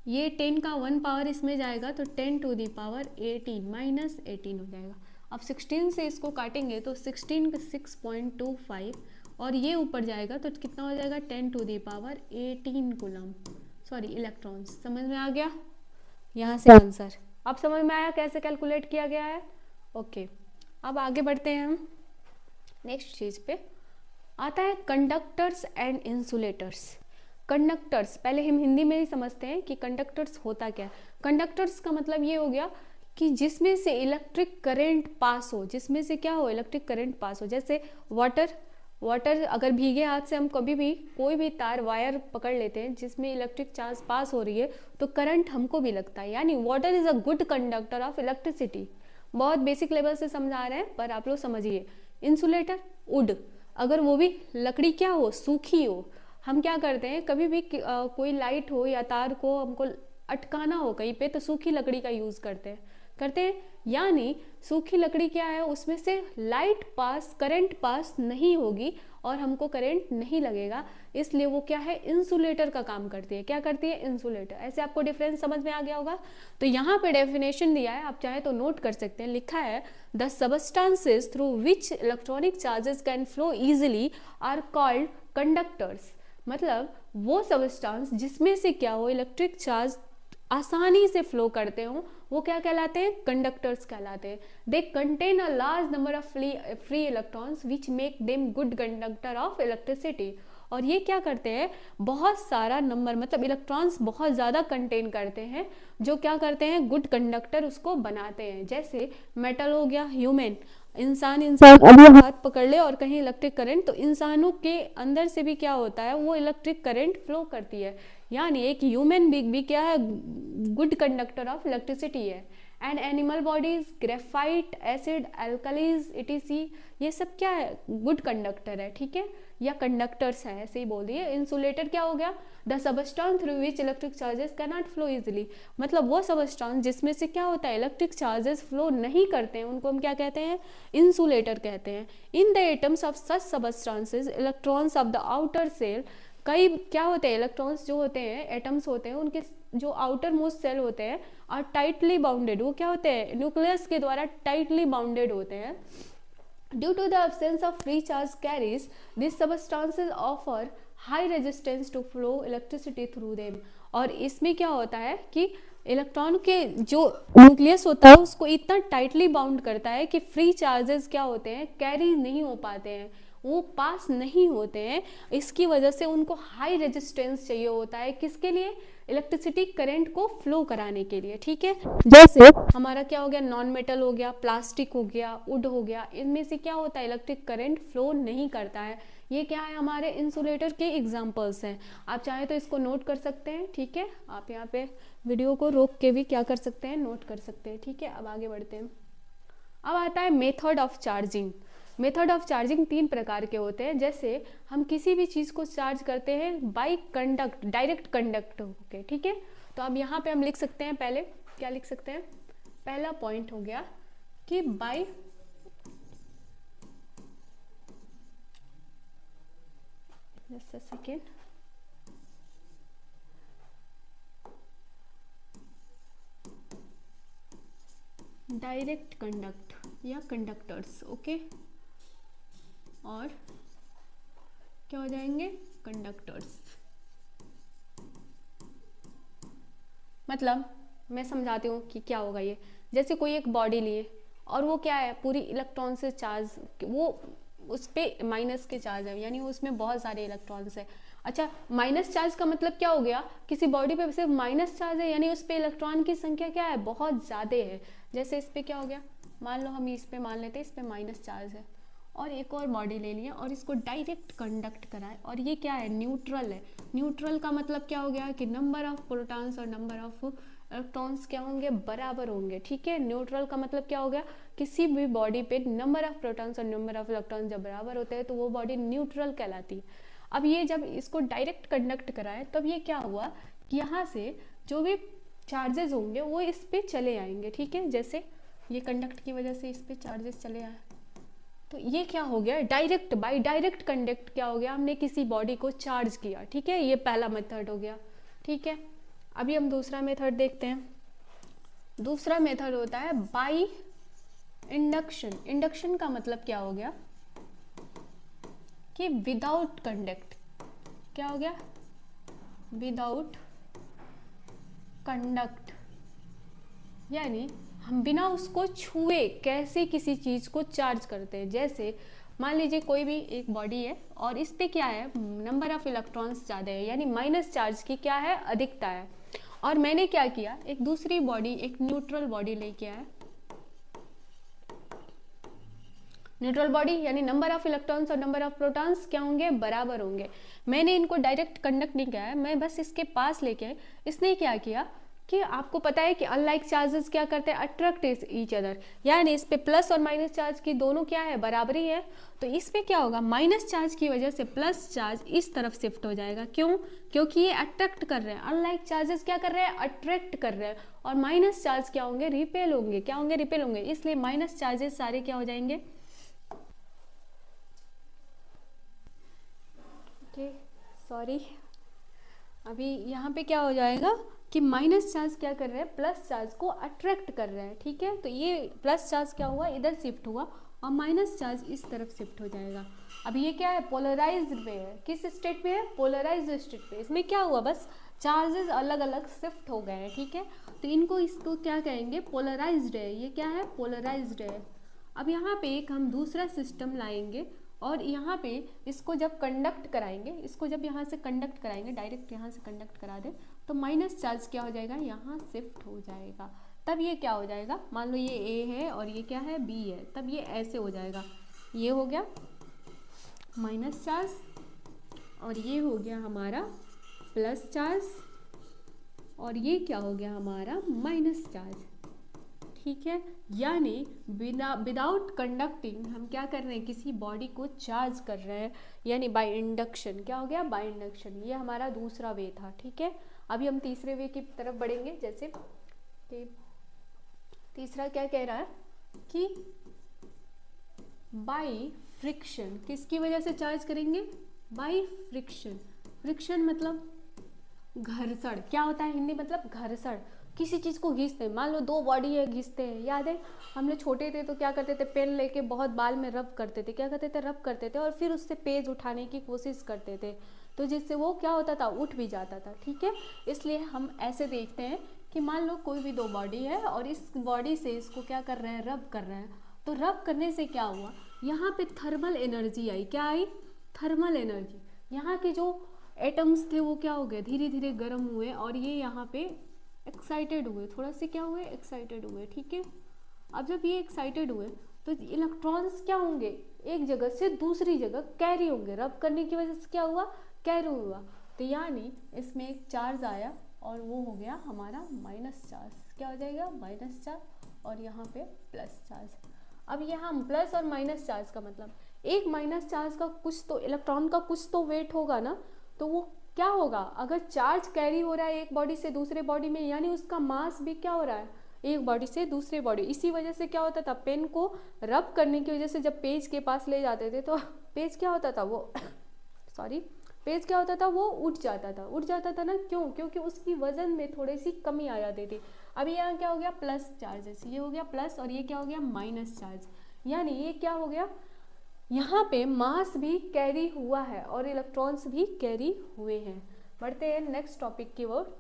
ये 10 का 1 पावर इसमें जाएगा तो 10 टू द पावर 18 -18 हो जाएगा। अब 16 से इसको काटेंगे तो 16 का 6.25 और ये ऊपर जाएगा तो कितना हो जाएगा 10 to the power 18 coulomb, sorry electrons. समझ में आ गया, यहाँ से आंसर अब समझ में आया कैसे कैलकुलेट किया गया है, ओके। अब आगे बढ़ते हैं हम नेक्स्ट चीज़ पे। आता है कंडक्टर्स एंड इंसुलेटर्स। कंडक्टर्स पहले हम हिंदी में ही समझते हैं कि कंडक्टर्स होता क्या है। कंडक्टर्स का मतलब ये हो गया कि जिसमें से इलेक्ट्रिक करंट पास हो, जिसमें से क्या हो, इलेक्ट्रिक करंट पास हो। जैसे वाटर अगर भीगे हाथ से हम कभी भी कोई भी तार वायर पकड़ लेते हैं जिसमें इलेक्ट्रिक चार्ज पास हो रही है तो करंट हमको भी लगता है, यानी water is a good conductor of electricity. बहुत बेसिक लेवल से समझा रहे हैं पर आप लोग समझिए। इंसुलेटर, वुड, अगर वो भी लकड़ी क्या हो, सूखी हो, हम क्या करते हैं कभी भी कोई लाइट हो या तार को हमको अटकाना हो कहीं पे तो सूखी लकड़ी का यूज करते हैं। यानी सूखी लकड़ी क्या है, उसमें से लाइट पास, करंट पास नहीं होगी और हमको करंट नहीं लगेगा, इसलिए वो क्या है, इंसुलेटर का काम करती है। क्या करती है, इंसुलेटर। ऐसे आपको डिफरेंस समझ में आ गया होगा। तो यहाँ पे डेफिनेशन दिया है, आप चाहे तो नोट कर सकते हैं। लिखा है the substances through which electronic charges can flow easily are called conductors. मतलब वो सबस्टांस जिसमें से क्या हो, इलेक्ट्रिक चार्ज आसानी से फ्लो करते हो, वो क्या कहलाते हैं, कंडक्टर्स कहलाते हैं। They contain a large number of free electrons which make them good conductor of electricity. और ये क्या करते हैं, बहुत सारा नंबर मतलब इलेक्ट्रॉन्स बहुत ज़्यादा कंटेन करते हैं, जो क्या करते हैं, गुड कंडक्टर उसको बनाते हैं। जैसे मेटल हो गया, ह्यूमन इंसान अभी हाथ पकड़ ले और कहीं इलेक्ट्रिक करंट, तो इंसानों के अंदर से भी क्या होता है, वो इलेक्ट्रिक करंट फ्लो करती है। यानी एक ह्यूमन बीइंग भी क्या है, गुड कंडक्टर ऑफ इलेक्ट्रिसिटी है। And animal bodies, graphite, acid, alkalis, etc., ये सब क्या है, गुड कंडक्टर है, ठीक है, या कंडक्टर्स है, ऐसे ही बोल दिए। इंसुलेटर क्या हो गया, the substance through which electric charges can not flow easily. मतलब वो सबस्टांस जिसमें से क्या होता है, इलेक्ट्रिक चार्जेस फ्लो नहीं करते हैं, उनको हम क्या कहते हैं, इंसुलेटर कहते हैं। In the atoms of such substances electrons of the outer shell, कई क्या होते हैं, इलेक्ट्रॉन्स जो होते हैं, एटम्स होते हैं, उनके जो आउटर मोस्ट सेल होते हैं और टाइटली बाउंडेड, वो क्या होते हैं, न्यूक्लियस के द्वारा टाइटली बाउंडेड होते हैं। Due to the absence of free charge carries, these substances offer high resistance to flow electricity through them। और इसमें क्या होता है कि इलेक्ट्रॉन के जो न्यूक्लियस होता है उसको इतना टाइटली बाउंड करता है कि फ्री चार्जेस क्या होते हैं, कैरी नहीं हो पाते हैं, वो पास नहीं होते हैं। इसकी वजह से उनको हाई रेजिस्टेंस चाहिए होता है, किसके लिए, इलेक्ट्रिसिटी करंट को फ्लो कराने के लिए, ठीक है। जैसे हमारा क्या हो गया, नॉन मेटल हो गया, प्लास्टिक हो गया, वुड हो गया, इनमें से क्या होता है, इलेक्ट्रिक करंट फ्लो नहीं करता है। ये क्या है, हमारे इंसुलेटर के एग्जांपल्स हैं। आप चाहे तो इसको नोट कर सकते हैं, ठीक है। आप यहाँ पे वीडियो को रोक के भी क्या कर सकते हैं, नोट कर सकते हैं, ठीक है। अब आगे बढ़ते हैं। अब आता है method of charging. Method of charging 3 प्रकार के होते हैं। जैसे हम किसी भी चीज़ को चार्ज करते हैं बाय कंडक्ट, डायरेक्ट कंडक्ट होके, ठीक है। तो अब यहाँ पे हम लिख सकते हैं, पहले क्या लिख सकते हैं, पहला पॉइंट हो गया कि by just a second, direct conduct या कंडक्टर्स, ओके, और क्या हो जाएंगे, कंडक्टर्स। मतलब मैं समझाती हूँ कि क्या होगा ये। जैसे कोई एक बॉडी लिए और वो क्या है, पूरी इलेक्ट्रॉन से चार्ज, वो उस पर माइनस के चार्ज है, यानी उसमें बहुत सारे इलेक्ट्रॉन्स है। अच्छा, माइनस चार्ज का मतलब क्या हो गया, किसी बॉडी पे सिर्फ माइनस चार्ज है, यानी उस पर इलेक्ट्रॉन की संख्या क्या है, बहुत ज़्यादा है। जैसे इस पर क्या हो गया, मान लो हम इस पे मान लेते हैं, इस पर माइनस चार्ज है, और एक और बॉडी ले लिया और इसको डायरेक्ट कंडक्ट कराए, और ये क्या है, न्यूट्रल है। न्यूट्रल का मतलब क्या हो गया कि नंबर ऑफ प्रोटॉन्स और नंबर ऑफ इलेक्ट्रॉन्स क्या होंगे, बराबर होंगे, ठीक है। न्यूट्रल का मतलब क्या हो गया, किसी भी बॉडी पे नंबर ऑफ प्रोटॉन्स और नंबर ऑफ इलेक्ट्रॉन्स जब बराबर होते हैं तो वो बॉडी न्यूट्रल कहलाती है। अब ये जब इसको डायरेक्ट कंडक्ट कराए तब ये क्या हुआ कि यहाँ से जो भी चार्जेस होंगे वो इस पे चले आएंगे, ठीक है। जैसे ये कंडक्ट की वजह से इस पे चार्जेस चले आए, तो ये क्या हो गया, डायरेक्ट, बाय डायरेक्ट कंडक्ट क्या हो गया, हमने किसी बॉडी को चार्ज किया, ठीक है। ये पहला मेथड हो गया, ठीक है। अभी हम दूसरा मेथड देखते हैं। दूसरा मेथड होता है बाय इंडक्शन। इंडक्शन का मतलब क्या हो गया कि विदाउट कंडक्ट, क्या हो गया, विदाउट कंडक्ट, यानी हम बिना उसको छुए कैसे किसी चीज को चार्ज करते हैं। जैसे मान लीजिए कोई भी एक बॉडी है और इस पे क्या है, नंबर ऑफ इलेक्ट्रॉन्स ज़्यादा है, यानी माइनस चार्ज की क्या है, अधिकता है। और मैंने क्या किया, एक दूसरी बॉडी, एक न्यूट्रल बॉडी लेके आया। न्यूट्रल बॉडी यानी नंबर ऑफ इलेक्ट्रॉन्स और नंबर ऑफ प्रोटॉन्स क्या होंगे, बराबर होंगे। मैंने इनको डायरेक्ट कंडक्ट नहीं किया है, मैं बस इसके पास लेके आई। इसने क्या किया कि आपको पता है कि अनलाइक चार्जेस क्या करते हैं, अट्रैक्ट ईच अदर, यानी इस पे प्लस और माइनस चार्ज की दोनों क्या है, बराबरी है। तो इस पे क्या होगा, माइनस चार्ज की वजह से प्लस चार्ज इस तरफ शिफ्ट हो जाएगा। क्यों, क्योंकि ये अट्रैक्ट कर रहे हैं। अनलाइक चार्जेस क्या कर रहे हैं, अट्रैक्ट कर रहे हैं। और माइनस चार्ज क्या होंगे, रिपेल होंगे। क्या होंगे, रिपेल होंगे। इसलिए माइनस चार्जेस सारे क्या हो जाएंगे, सॉरी, अभी यहाँ पे क्या हो जाएगा कि माइनस चार्ज क्या कर रहे हैं, प्लस चार्ज को अट्रैक्ट कर रहे हैं। ठीक है, तो ये प्लस चार्ज क्या हुआ, इधर शिफ्ट हुआ और माइनस चार्ज इस तरफ शिफ्ट हो जाएगा। अब ये क्या है, पोलराइज्ड में है। किस स्टेट में है, पोलराइज्ड स्टेट पे। इसमें क्या हुआ, बस चार्जेस अलग अलग शिफ्ट हो गए हैं। ठीक है, तो इसको क्या कहेंगे, पोलराइज्ड है। ये क्या है, पोलराइज्ड है। अब यहाँ पे एक हम दूसरा सिस्टम लाएंगे और यहाँ पे इसको जब कंडक्ट कराएंगे, इसको जब यहाँ से कंडक्ट कराएंगे, डायरेक्ट यहाँ से कंडक्ट करा दे, तो माइनस चार्ज क्या हो जाएगा, यहाँ शिफ्ट हो जाएगा। तब ये क्या हो जाएगा, मान लो ये ए है और ये क्या है, बी है, तब ये ऐसे हो जाएगा। ये हो गया माइनस चार्ज और ये हो गया हमारा प्लस चार्ज और ये क्या हो गया हमारा माइनस चार्ज। ठीक है, यानी विदाउट कंडक्टिंग हम क्या कर रहे हैं, किसी बॉडी को चार्ज कर रहे हैं, यानी बाय इंडक्शन। क्या हो गया, बाय इंडक्शन। ये हमारा दूसरा वे था। ठीक है, अभी हम तीसरे वे की तरफ बढ़ेंगे। जैसे कि तीसरा क्या कह रहा है कि बाय फ्रिक्शन, किसकी वजह से चार्ज करेंगे, बाय फ्रिक्शन। फ्रिक्शन मतलब घर्षण। क्या होता है हिंदी, मतलब घर्षण। किसी चीज़ को घिसते हैं, मान लो दो बॉडी है, घिसते हैं। याद है हम लोग छोटे थे तो क्या करते थे, पेन लेके बहुत बाल में रब करते थे। क्या करते थे, रब करते थे और फिर उससे पेज उठाने की कोशिश करते थे, तो जिससे वो क्या होता था, उठ भी जाता था। ठीक है, इसलिए हम ऐसे देखते हैं कि मान लो कोई भी दो बॉडी है और इस बॉडी से इसको क्या कर रहे हैं, रब कर रहे हैं। तो रब करने से क्या हुआ, यहाँ पे थर्मल एनर्जी आई। क्या आई, थर्मल एनर्जी। यहाँ के जो एटम्स थे वो क्या हो गए, धीरे धीरे गर्म हुए और ये यहाँ पे एक्साइटेड हुए, थोड़ा से क्या हुए, एक्साइटेड हुए। ठीक है, अब जब ये एक्साइटेड हुए तो इलेक्ट्रॉन्स क्या होंगे, एक जगह से दूसरी जगह कैरी होंगे। रब करने की वजह से क्या हुआ, कैरी हुआ। तो यानी इसमें एक चार्ज आया और वो हो गया हमारा माइनस चार्ज। क्या हो जाएगा, माइनस चार्ज और यहाँ पे प्लस चार्ज। अब यहाँ प्लस और माइनस चार्ज का मतलब, एक माइनस चार्ज का कुछ तो, इलेक्ट्रॉन का कुछ तो वेट होगा ना, तो वो क्या होगा, अगर चार्ज कैरी हो रहा है एक बॉडी से दूसरे बॉडी में, यानी उसका मास भी क्या हो रहा है, एक बॉडी से दूसरे बॉडी। इसी वजह से क्या होता था, पेन को रब करने की वजह से जब पेज के पास ले जाते थे तो पेज क्या होता था, वो सॉरी, पेज क्या होता था, वो उठ जाता था ना। क्यों, क्योंकि उसकी वजन में थोड़ी सी कमी आ जाती थी। अभी यहाँ क्या हो गया, प्लस चार्जेस। ये हो गया प्लस और ये क्या हो गया, माइनस चार्ज। यानी ये क्या हो गया, यहाँ पे मास भी कैरी हुआ है और इलेक्ट्रॉन्स भी कैरी हुए हैं। बढ़ते हैं नेक्स्ट टॉपिक की ओर।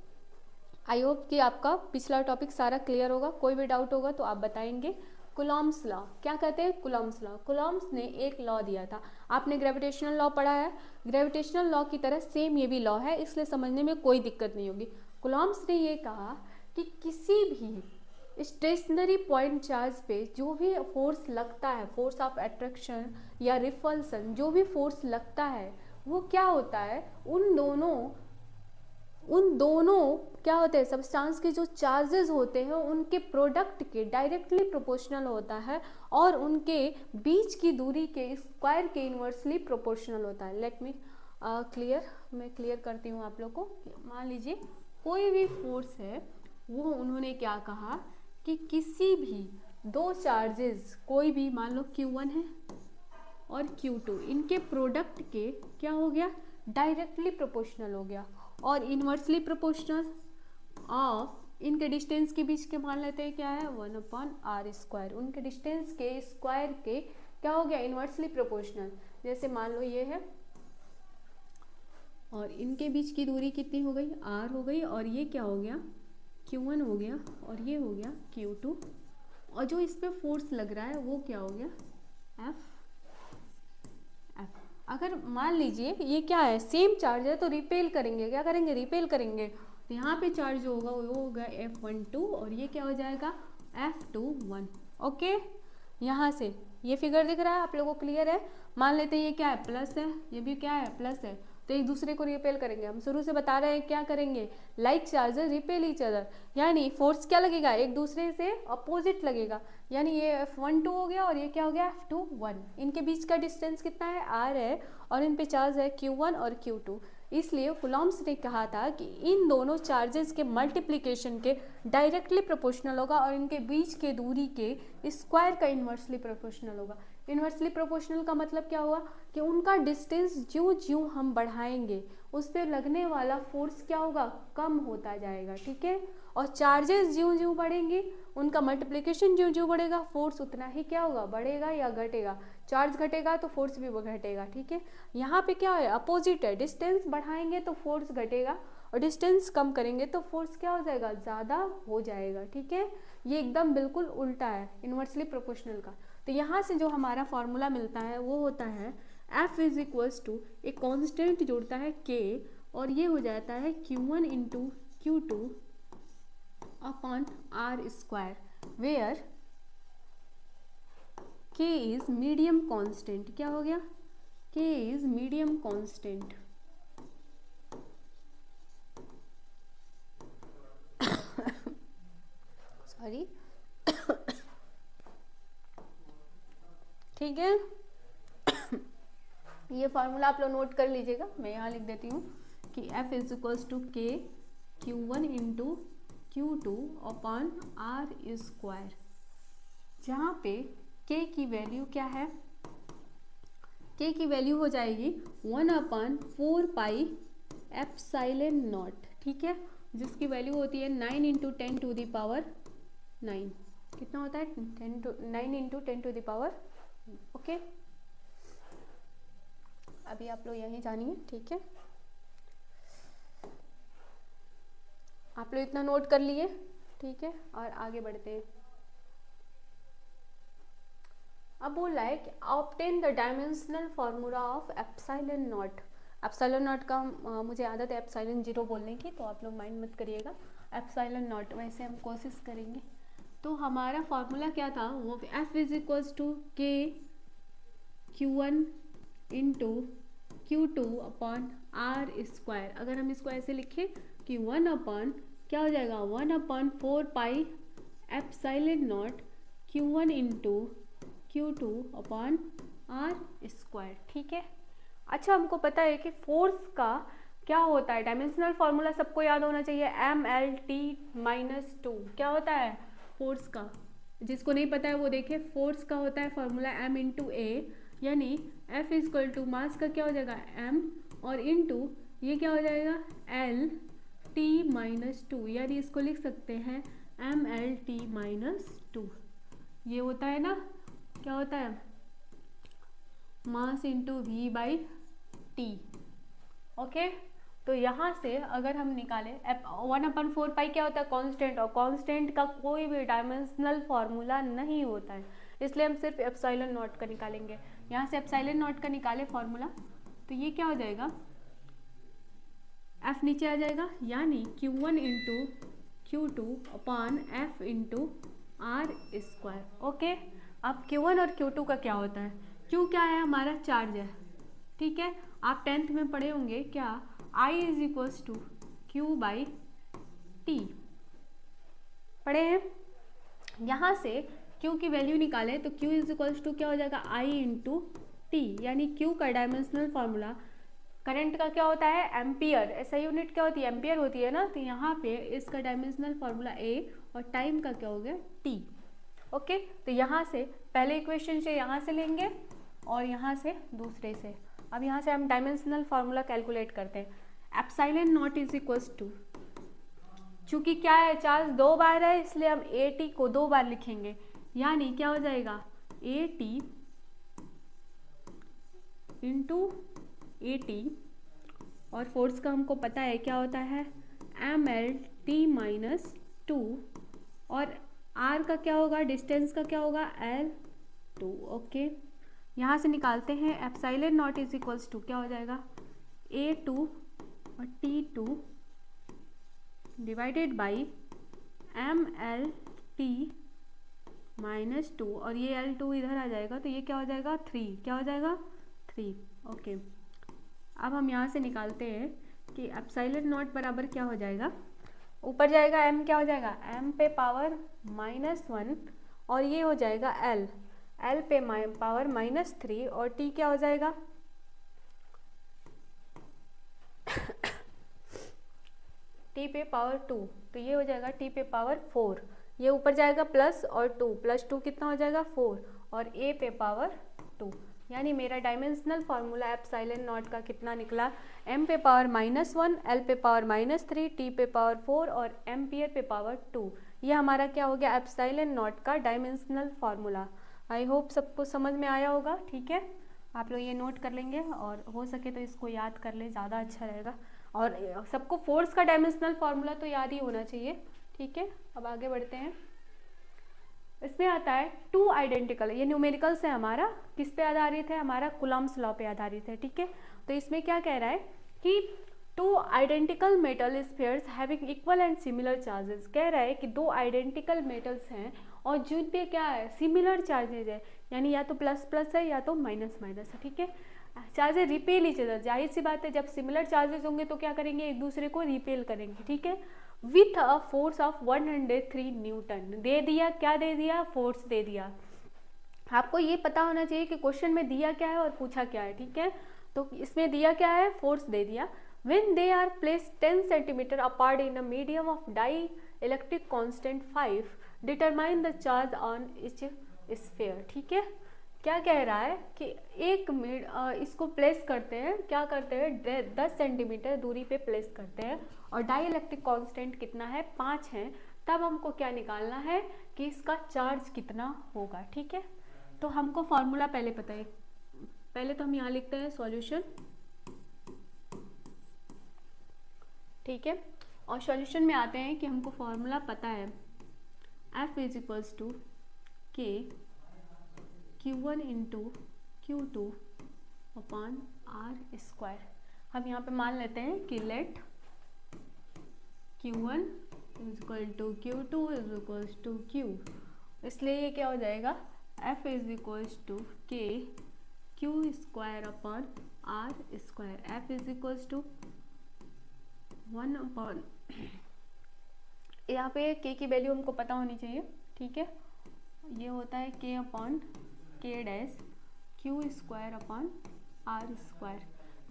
आई होप कि आपका पिछला टॉपिक सारा क्लियर होगा। कोई भी डाउट होगा तो आप बताएंगे। कूलॉम्स लॉ, क्या कहते हैं, कूलॉम्स लॉ। कूलॉम्स ने एक लॉ दिया था, आपने ग्रेविटेशनल लॉ पढ़ा है, ग्रेविटेशनल लॉ की तरह सेम ये भी लॉ है, इसलिए समझने में कोई दिक्कत नहीं होगी। कूलॉम्स ने ये कहा कि किसी भी स्टेशनरी पॉइंट चार्ज पे जो भी फोर्स लगता है, फोर्स ऑफ अट्रैक्शन या रिपल्सन, जो भी फोर्स लगता है वो क्या होता है, उन दोनों क्या होते हैं, सब्सटेंस के जो चार्जेस होते हैं उनके प्रोडक्ट के डायरेक्टली प्रोपोर्शनल होता है और उनके बीच की दूरी के स्क्वायर के इन्वर्सली प्रोपोर्शनल होता है। लेट मी मैं क्लियर करती हूँ आप लोग को। मान लीजिए कोई भी फोर्स है, वो उन्होंने क्या कहा कि किसी भी दो चार्जेस, कोई भी मान लो Q1 है और Q2, इनके प्रोडक्ट के क्या हो गया, डायरेक्टली प्रोपोर्शनल हो गया और इन्वर्सली प्रोपोर्शनल ऑफ इनके डिस्टेंस के बीच के मान लेते हैं क्या है, 1/r²। उनके डिस्टेंस के स्क्वायर के क्या हो गया, इन्वर्सली प्रोपोर्शनल। जैसे मान लो ये है और इनके बीच की दूरी कितनी हो गई, r हो गई, और ये क्या हो गया, Q1 हो गया और ये हो गया Q2, और जो इस पे फोर्स लग रहा है वो क्या हो गया, F। अगर मान लीजिए ये क्या है, सेम चार्ज है तो रिपेल करेंगे, क्या करेंगे, रिपेल करेंगे। तो यहाँ पे चार्ज होगा वो होगा F12 और ये क्या हो जाएगा F21। ओके, यहाँ से ये फिगर दिख रहा है आप लोगों को, क्लियर है। मान लेते हैं ये क्या है, प्लस है, ये भी क्या है, प्लस है, तो एक दूसरे को रिपेल करेंगे। हम शुरू से बता रहे हैं क्या करेंगे, like charges repel each other, यानी फोर्स क्या लगेगा, एक दूसरे से अपोजिट लगेगा। यानी ये F12 हो गया और ये क्या हो गया F21। इनके बीच का डिस्टेंस कितना है, R है, और इन पे चार्ज है Q1 और Q2। इसलिए कुलॉम्स ने कहा था कि इन दोनों चार्जेस के मल्टीप्लिकेशन के डायरेक्टली प्रोपोर्शनल होगा और इनके बीच के दूरी के स्क्वायर का इन्वर्सली प्रोपोर्शनल होगा। इन्वर्सली प्रोपोर्शनल का मतलब क्या हुआ कि उनका डिस्टेंस ज्यों ज्यों हम बढ़ाएंगे उस पर लगने वाला फोर्स क्या होगा, कम होता जाएगा, ठीक है। और चार्जेस ज्यों ज्यों बढ़ेंगे उनका मल्टीप्लिकेशन ज्यों ज्यों बढ़ेगा, फोर्स उतना ही क्या होगा, बढ़ेगा या घटेगा। चार्ज घटेगा तो फोर्स भी घटेगा, ठीक है। यहाँ पे क्या है, अपोजिट है, डिस्टेंस बढ़ाएंगे तो फोर्स घटेगा और डिस्टेंस कम करेंगे तो फोर्स क्या हो जाएगा, ज़्यादा हो जाएगा, ठीक है। ये एकदम बिल्कुल उल्टा है इन्वर्सली प्रोपोर्शनल का। तो यहाँ से जो हमारा फॉर्मूला मिलता है वो होता है F इज इक्वल्स टू एक कॉन्स्टेंट जोड़ता है K और ये हो जाता है Q1 into Q2 upon R square, where K is medium constant. क्या हो गया, K is medium constant. Sorry, ठीक है। ये फार्मूला आप लोग नोट कर लीजिएगा, मैं यहाँ लिख देती हूँ कि F is equals to K Q1 into Q2 upon R square, जहाँ पे K की वैल्यू क्या है, K की वैल्यू हो जाएगी 1/4 पाई एप्सिलॉन नॉट, ठीक है, जिसकी वैल्यू होती है 9 इंटू 10 टू द पावर 9। कितना होता है, 9 into 10 to the power, okay. अभी आप लोग यहीं जानिए, ठीक है। आप लोग इतना नोट कर लिए, ठीक है, और आगे बढ़ते हैं। अब बोला है कि obtain the dimensional formula of epsilon not. Epsilon not का मुझे आदत है एप्सिलॉन 0 बोलने की, तो आप लोग माइंड मत करिएगा, एप्सिलॉन नॉट वैसे हम कोशिश करेंगे। तो हमारा फार्मूला क्या था, वो F is equals to K Q1 into Q2 upon R square. अगर हम इसको ऐसे लिखें कि 1 अपॉन क्या हो जाएगा, 1/4 pi epsilon not Q1 into Q2 upon R square, ठीक है। अच्छा, हमको पता है कि फोर्स का क्या होता है, डायमेंशनल फार्मूला सबको याद होना चाहिए, MLT-2। क्या होता है फोर्स का, जिसको नहीं पता है वो देखे, फोर्स का होता है फार्मूला M इंटू A, यानी F इक्वल टू मास का क्या हो जाएगा M और इंटू ये क्या हो जाएगा LT-2, यानी इसको लिख सकते हैं MLT-2। ये होता है ना, क्या होता है, mass into V by T, okay. तो यहाँ से अगर हम निकालें 1/4 पाई क्या होता है, कांस्टेंट, और कांस्टेंट का कोई भी डायमेंशनल फार्मूला नहीं होता है, इसलिए हम सिर्फ एप्सिलॉन नॉट का निकालेंगे। यहाँ से एप्सिलॉन नॉट का निकाले फार्मूला, तो ये क्या हो जाएगा, F नीचे आ जाएगा, यानी Q1 into Q2 upon F into R square, okay. अब Q1 और Q2 का क्या होता है, Q क्या है, हमारा चार्ज है, ठीक है। आप 10th में पढ़े होंगे क्या, I is equals to Q by T, पढ़े हैं। यहाँ से Q की वैल्यू निकालें तो Q इज इक्वल्स टू क्या हो जाएगा, I इंटू T, यानी Q का डायमेंशनल फार्मूला, करंट का क्या होता है, एम्पियर, ऐसा यूनिट क्या होती है, एम्पियर होती है ना, तो यहाँ पे इसका डायमेंशनल फार्मूला A और टाइम का क्या हो गया T, ओके। तो यहाँ से पहले इक्वेशन से यहाँ से लेंगे और यहाँ से दूसरे से। अब यहाँ से हम डायमेंशनल फार्मूला कैलकुलेट करते हैं। Epsilon nought is equals to, चूँकि क्या है, चार्ज 2 बार है इसलिए हम AT को 2 बार लिखेंगे, यानी क्या हो जाएगा AT इंटू AT, और फोर्स का हमको पता है क्या होता है MLT-2, और R का क्या होगा, डिस्टेंस का क्या होगा L2, ओके। यहाँ से निकालते हैं epsilon nought is equals to क्या हो जाएगा A2 और T2 divided by MLT minus 2 और ये L2 इधर आ जाएगा तो ये क्या हो जाएगा 3, क्या हो जाएगा 3। ओके, अब हम यहाँ से निकालते हैं कि एप्सिलॉन नॉट बराबर क्या हो जाएगा, ऊपर जाएगा m क्या हो जाएगा m पे पावर -1 और ये हो जाएगा l पे पावर -3 और t क्या हो जाएगा t पे पावर 2, तो ये हो जाएगा t पे पावर 4, ये ऊपर जाएगा प्लस और 2 + 2 कितना हो जाएगा 4 और a पे पावर 2, यानी मेरा डायमेंशनल फार्मूला एप्सिलॉन नॉट का कितना निकला, m पे पावर -1, l पे पावर -3, t पे पावर 4 और एम्पियर पे पावर 2। ये हमारा क्या हो गया एप्सिलॉन नॉट का डायमेंशनल फार्मूला। आई होप सबको समझ में आया होगा। ठीक है, आप लोग ये नोट कर लेंगे और हो सके तो इसको याद कर ले, ज़्यादा अच्छा रहेगा। और सबको फोर्स का डायमेंशनल फार्मूला तो याद ही होना चाहिए। ठीक है, अब आगे बढ़ते हैं। इसमें आता है टू आइडेंटिकल, ये न्यूमेरिकल्स है हमारा, किस पे आधारित है, हमारा कुलम्ब्स लॉ पे आधारित है। ठीक है, तो इसमें क्या कह रहा है कि two identical metal spheres having equal and similar charges, कह रहा है कि दो आइडेंटिकल मेटल्स हैं और जिन पे क्या है सिमिलर चार्जेज है, यानी या तो प्लस प्लस है या तो माइनस माइनस है। ठीक है, चार्जेस रिपेल ईच अदर, जाहिर सी बात है जब सिमिलर चार्जेस होंगे तो क्या करेंगे एक दूसरे को रिपेल करेंगे। ठीक है, with a force of 103 newton दे दिया, क्या दे दिया, फोर्स दे दिया। आपको ये पता होना चाहिए कि क्वेश्चन में दिया क्या है और पूछा क्या है। ठीक है, तो इसमें दिया क्या है, फोर्स दे दिया। when they are placed 10 centimeter apart in a medium of dielectric constant 5, determine the charge on each sphere। ठीक है, क्या कह रहा है कि एक इसको प्लेस करते हैं, क्या करते हैं 10 सेंटीमीटर दूरी पे प्लेस करते हैं और डाइलेक्ट्रिक कांस्टेंट कितना है 5 है, तब हमको क्या निकालना है कि इसका चार्ज कितना होगा। ठीक है, तो हमको फॉर्मूला पहले पता है, पहले तो हम यहाँ लिखते हैं सॉल्यूशन। ठीक है, और सॉल्यूशन में आते हैं कि हमको फॉर्मूला पता है F इज इक्वल्स टू के Q1 into Q2 upon R square. हम यहाँ पे मान लेते हैं कि let Q1 is equal to Q2 is equals to Q, इसलिए ये क्या हो जाएगा F is equals to K Q square upon R square. F is equals to 1 upon, यहाँ पे k की वैल्यू हमको पता होनी चाहिए। ठीक है, ये होता है k upon k dash Q square upon R square,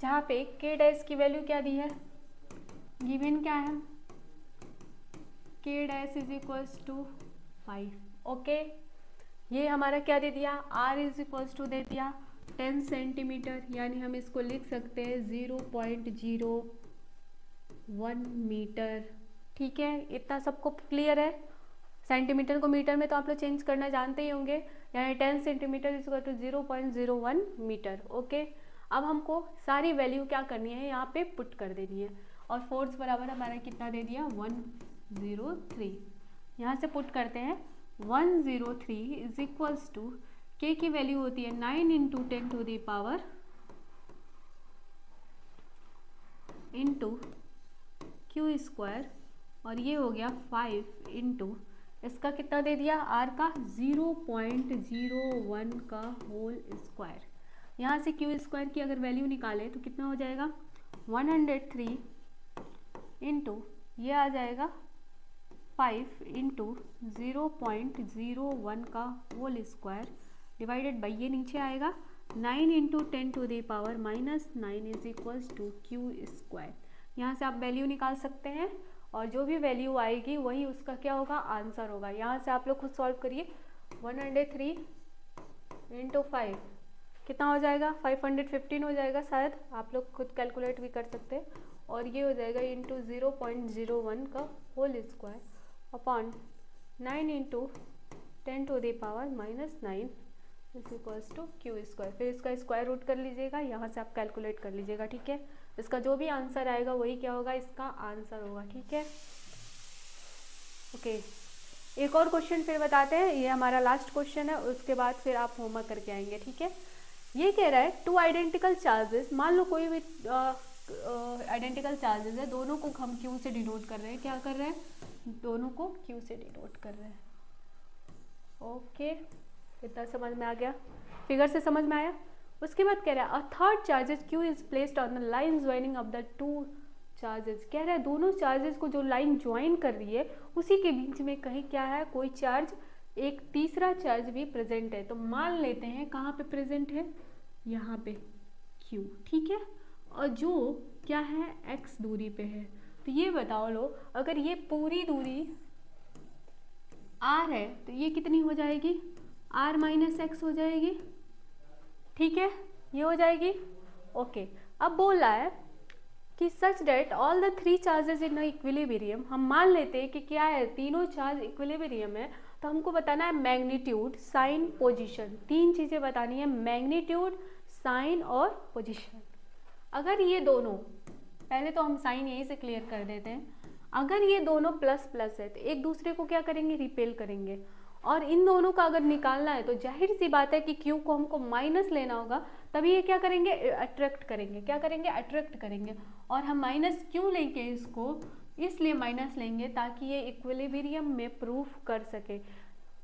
जहाँ पे k डैश की वैल्यू क्या दी है, गिवन क्या है, k dash is equals to 5। Okay, ये हमारा क्या दे दिया, R इज इक्वल्स टू दे दिया 10 सेंटीमीटर, यानी हम इसको लिख सकते हैं 0.01 मीटर। ठीक है, इतना सबको क्लियर है। सेंटीमीटर को मीटर में तो आप लोग चेंज करना जानते ही होंगे, यानी 10 centimetre equal to 0.01 metre. Okay, अब हमको सारी वैल्यू क्या करनी है, यहाँ पे पुट कर देनी है और फोर्स बराबर हमारा कितना दे दिया 103, यहाँ से पुट करते हैं 103 इज इक्वल्स टू के की वैल्यू होती है 9 into 10 to the power into Q square और ये हो गया 5 इंटू इसका कितना दे दिया R का 0.01 का होल स्क्वायर। यहाँ से Q स्क्वायर की अगर वैल्यू निकाले तो कितना हो जाएगा 103 इंटू ये आ जाएगा 5 इंटू 0.01 का होल स्क्वायर डिवाइडेड बाई ये नीचे आएगा 9 into 10 to the power -9 is equals to Q square. यहाँ से आप वैल्यू निकाल सकते हैं और जो भी वैल्यू आएगी वही उसका क्या होगा आंसर होगा। यहाँ से आप लोग खुद सॉल्व करिए, 103 इंटू 5 कितना हो जाएगा 515 हो जाएगा, शायद आप लोग खुद कैलकुलेट भी कर सकते हैं, और ये हो जाएगा इंटू 0.01 का whole square upon 9 into 10 to the power -9 is equals to Q square. फिर इसका स्क्वायर रूट कर लीजिएगा, यहाँ से आप कैलकुलेट कर लीजिएगा। ठीक है, इसका जो भी आंसर आएगा वही क्या होगा इसका आंसर होगा। ठीक है, ओके, एक और क्वेश्चन फिर बताते हैं, ये हमारा लास्ट क्वेश्चन है, उसके बाद फिर आप होमवर्क करके आएंगे। ठीक है, ये कह रहा है टू आइडेंटिकल चार्जेस, मान लो कोई भी आइडेंटिकल चार्जेस है, दोनों को हम क्यू से डिनोट कर रहे हैं, क्या कर रहे हैं, दोनों को क्यू से डिनोट कर रहे हैं। ओके, इतना समझ में आ गया, फिगर से समझ में आया। उसके बाद कह रहा है a third charges Q is placed on the line joining of the two charges, कह रहा है दोनों चार्जेस को जो लाइन ज्वाइन कर रही है उसी के बीच में कहीं क्या है, कोई चार्ज, एक तीसरा चार्ज भी प्रेजेंट है। तो मान लेते हैं कहाँ पे प्रेजेंट है, यहाँ पे Q, ठीक है, और जो क्या है x दूरी पे है। तो ये बताओ लो, अगर ये पूरी दूरी r है तो ये कितनी हो जाएगी, r माइनस एक्स हो जाएगी, ठीक है, ये हो जाएगी। ओके, अब बोल रहा है कि such that all the three charges in equilibrium, हम मान लेते हैं कि क्या है, तीनों चार्ज इक्विलिब्रियम है, तो हमको बताना है मैग्नीट्यूड, साइन, पोजीशन, तीन चीज़ें बतानी है, मैग्नीट्यूड, साइन और पोजीशन। अगर ये दोनों, पहले तो हम साइन यहीं से क्लियर कर देते हैं, अगर ये दोनों प्लस प्लस है तो एक दूसरे को क्या करेंगे, रिपेल करेंगे, और इन दोनों का अगर निकालना है तो जाहिर सी बात है कि क्यू को हमको माइनस लेना होगा, तभी ये क्या करेंगे, अट्रैक्ट करेंगे, क्या करेंगे, अट्रैक्ट करेंगे। और हम माइनस क्यों लेंगे इसको, इसलिए माइनस लेंगे ताकि ये इक्विलिब्रियम में प्रूफ कर सके।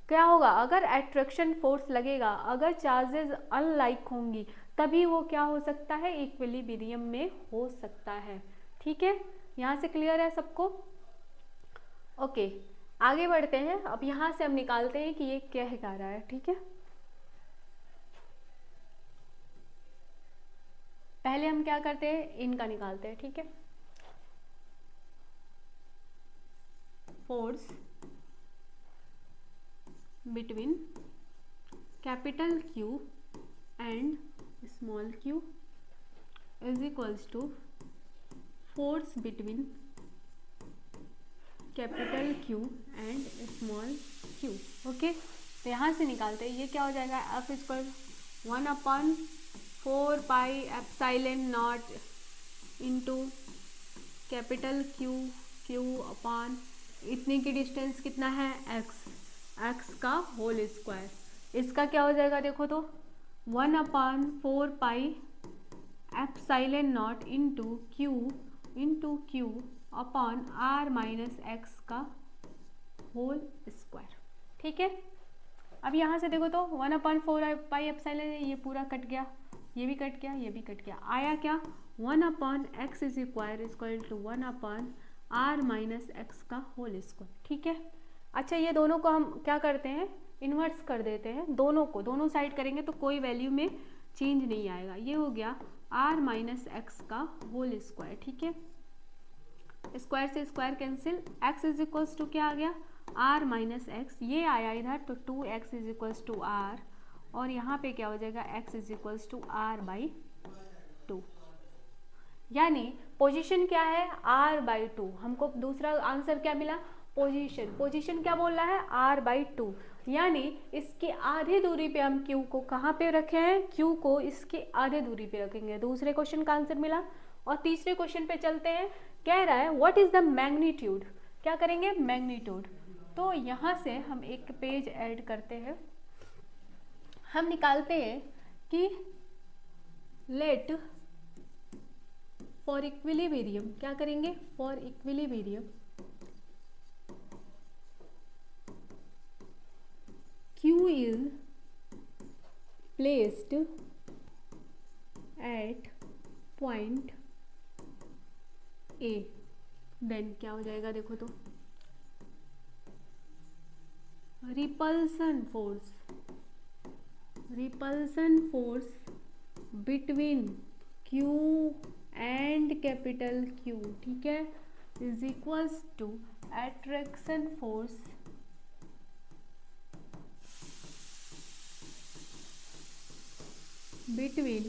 क्या होगा, अगर अट्रैक्शन फोर्स लगेगा, अगर चार्जेस अनलाइक होंगी, तभी वो क्या हो सकता है, इक्विलिब्रियम में हो सकता है। ठीक है, यहाँ से क्लियर है सबको। ओके, आगे बढ़ते हैं। अब यहाँ से हम निकालते हैं कि ये क्या कह रहा है। ठीक है, पहले हम क्या करते हैं, इनका निकालते हैं। ठीक है, force between capital Q and small q is equals to force between capital Q and small q। Okay, तो यहाँ से निकालते हैं, ये क्या हो जाएगा, F equal 1/4 pi epsilon not into capital Q upon इतने की डिस्टेंस कितना है, x का होल स्क्वायर। इसका क्या हो जाएगा, देखो तो 1/4 pi epsilon not into Q upon r minus x का होल स्क्वायर। ठीक है, अब यहाँ से देखो तो 1/4 पाई एप्सिलॉन, ये पूरा कट गया, ये भी कट गया, ये भी कट गया, आया क्या, 1/x is equal to 1/r minus x का होल स्क्वायर। ठीक है, अच्छा ये दोनों को हम क्या करते हैं, इन्वर्स कर देते हैं, दोनों को, दोनों साइड करेंगे तो कोई वैल्यू में चेंज नहीं आएगा। ये हो गया r माइनस एक्स का होल स्क्वायर। ठीक है, स्क्वायर से square cancel, x is equals to क्या आ गया, r माइनस एक्स, ये आया इधर तो 2x is equals to r, और यहाँ पे क्या हो जाएगा, x is equals to r/2। यानी पोजीशन क्या है, r/2। हमको दूसरा आंसर क्या मिला, पोजीशन क्या बोल रहा है, r/2। यानी इसके आधे दूरी पे हम q को कहाँ पे रखे हैं, q को इसके आधे दूरी पे रखेंगे। दूसरे क्वेश्चन का आंसर मिला। और तीसरे क्वेश्चन पे चलते हैं, कह रहा है व्हाट इज द मैग्नीट्यूड, क्या करेंगे, मैग्नीट्यूड। तो यहाँ से हम एक पेज ऐड करते हैं, हम निकालते हैं कि लेट फॉर इक्विलिब्रियम, क्या करेंगे, for equilibrium Q is placed at point A, then क्या हो जाएगा, देखो तो repulsion force between Q and capital Q, ठीक है, is equals to attraction force between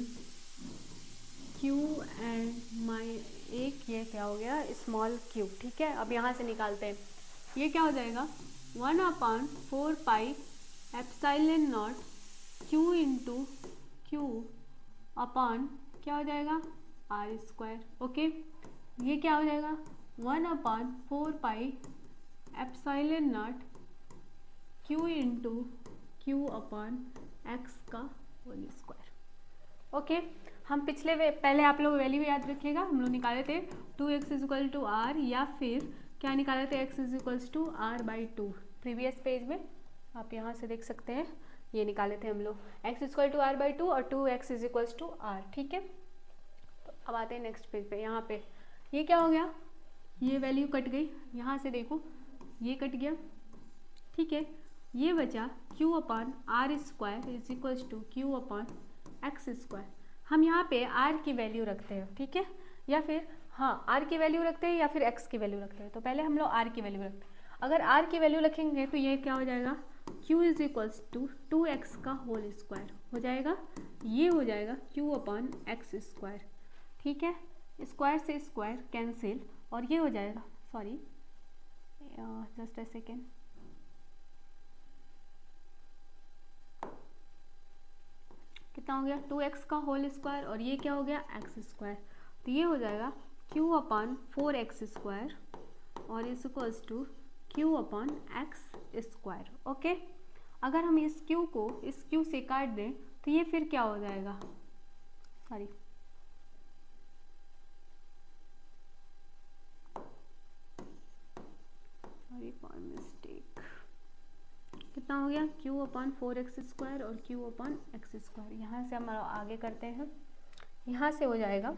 Q and एक ये क्या हो गया, स्मॉल q। ठीक है, अब यहाँ से निकालते हैं, ये क्या हो जाएगा, 1/4 pi epsilon not Q into Q upon क्या हो जाएगा, r²। ओके, ये क्या हो जाएगा, 1/4 pi epsilon not Q into Q upon x का होल स्क्वायर। ओके, हम पहले आप लोग वैल्यू याद रखिएगा, हम लोग निकाले थे 2x is equal to are, या फिर क्या निकाले थे x is equals to r/2। Previous page में आप यहाँ से देख सकते हैं, ये निकाले थे हम लोग x is equal to r/2 और 2x is equals to r। ठीक है, तो अब आते हैं नेक्स्ट पेज पे। यहाँ पे ये क्या हो गया, ये वैल्यू कट गई, यहाँ से देखो ये कट गया। ठीक है, ये बचा q/r² is equals to q/x²। हम यहाँ पे r की वैल्यू रखते हैं, ठीक है, या फिर हाँ r की वैल्यू रखते हैं या फिर x की वैल्यू रखते हैं। तो पहले हम लोग r की वैल्यू रखते हैं। अगर r की वैल्यू रखेंगे तो ये क्या हो जाएगा, q is equals to 2x का होल स्क्वायर हो जाएगा, ये हो जाएगा q/x²। ठीक है, स्क्वायर से स्क्वायर कैंसिल और ये हो जाएगा, सॉरी जस्ट अ सेकेंड, कितना हो गया 2x का होल स्क्वायर और ये क्या हो गया x²। तो ये हो जाएगा q/4x² और is equals to q/x²। Okay, अगर हम इस q को इस q से काट दें तो ये फिर क्या हो जाएगा, सॉरी फॉर मिस्टेक, कितना हो गया q/4x² और q/x²। यहाँ से हम आगे करते हैं, यहाँ से हो जाएगा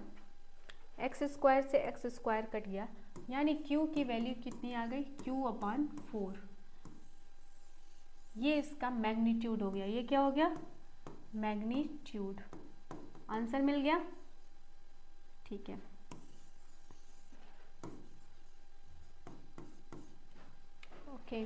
x² से x² कट गया, यानी q की वैल्यू कितनी आ गई, q/4। ये इसका मैग्नीट्यूड हो गया, ये क्या हो गया, मैग्नीट्यूड। आंसर मिल गया। ठीक है, ओके,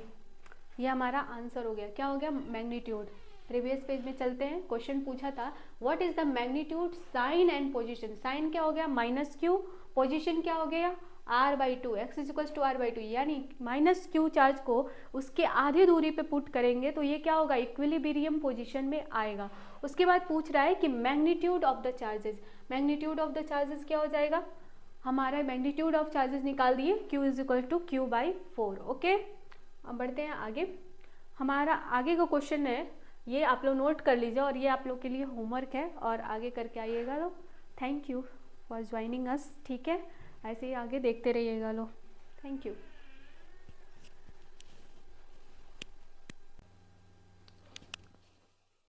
ये हमारा आंसर हो गया। क्या हो गया, मैग्नीट्यूड। प्रीवियस पेज में चलते हैं, क्वेश्चन पूछा था what is the magnitude sign and position. Sign क्या हो गया -q, पोजीशन क्या हो गया r/2, x is equals to r/2, यानी -q चार्ज को उसके आधी दूरी पे पुट करेंगे तो ये क्या होगा, इक्विलिब्रियम पोजीशन में आएगा। उसके बाद पूछ रहा है कि magnitude of the charges. Magnitude of the charges क्या हो जाएगा, हमारा मैग्नीट्यूड ऑफ चार्जेस निकाल दिए, q is equal to q/4। Okay, अब बढ़ते हैं आगे। हमारा आगे का क्वेश्चन है, ये आप लोग नोट कर लीजिए और ये आप लोग के लिए होमवर्क है और आगे करके आइएगा लोग। Thank you for joining us. ठीक है, ऐसे ही आगे देखते रहिएगा लोग। Thank you.